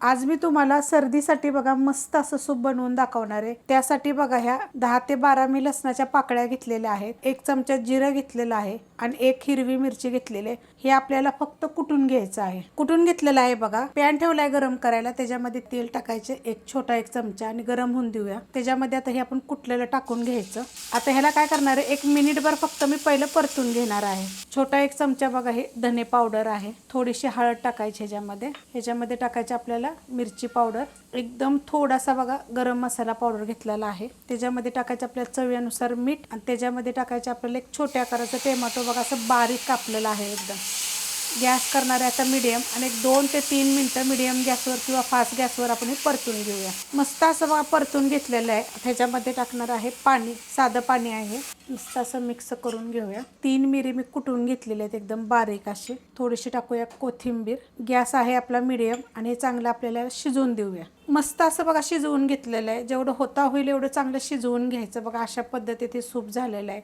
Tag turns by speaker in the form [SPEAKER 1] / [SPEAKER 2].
[SPEAKER 1] आज मी तुम्हाला सर्दीसाठी बघा मस्त असं सूप बनवून दाखवणार आहे। त्यासाठी बघा ह्या 10 ते 12 मी लसणाच्या पाकळ्या घेतलेल्या आहेत, 1 चमचा जिरं घेतलेलं आहे आणि 1 हिरवी मिरची घेतलेली आहे। हे आपल्याला फक्त कुटून घ्यायचं आहे। कुटून घेतलेलं आहे बघा। पॅन ठेवलाय गरम करायला, त्याच्यामध्ये तेल टाकायचे 1 छोटा 1 चमचा आणि गरम होऊन देऊया। त्याच्यामध्ये आता हे आपण कुटलेलं टाकून घ्यायचं। आता ह्याला काय करणार आहे, 1 मिनिटभर फक्त मी पहिलं परतून घेणार आहे। छोटा 1 चमचा बघा हे धने पावडर आहे, थोडीशी हळद टाकायची ह्याच्यामध्ये टाकायचे आपल्याला मिरची पावडर, एकदम थोडासा बघा गरम मसाला पावडर घेतलेला आहे। त्याच्यामध्ये टाकायचं आपल्या चवीनुसार मीठ आणि त्याच्यामध्ये टाकायचं आपल्याला 1 छोट्या आकाराचा टोमॅटो बघा असं बारीक कापलेला आहे एकदम। गॅस करणार आहे आता मीडियम आणि 2 ते 3 मिनिटं मीडियम गॅसवर किंवा फास्ट गॅसवर आपण हे परतून घेऊया। मस्त असं बघा परतून घेतलेलं आहे। ह्याच्यामध्ये टाकणार आहे पाणी, साधं पाणी आहे। मस्त असं मिक्स करून घेऊया। 3 मिरी मी कुटून घेतलेले आहेत एकदम बारीक अशी। थोडीशी टाकूया कोथिंबीर। गॅस आहे आपला मीडियम आणि हे चांगलं आपल्याला शिजवून देऊया। मस्त असं बघा शिजवून घेतलेलं आहे। जेवढं होता होईल एवढं चांगलं शिजवून घ्यायचं बघा। अशा पद्धतीत हे सूप झालेलं आहे।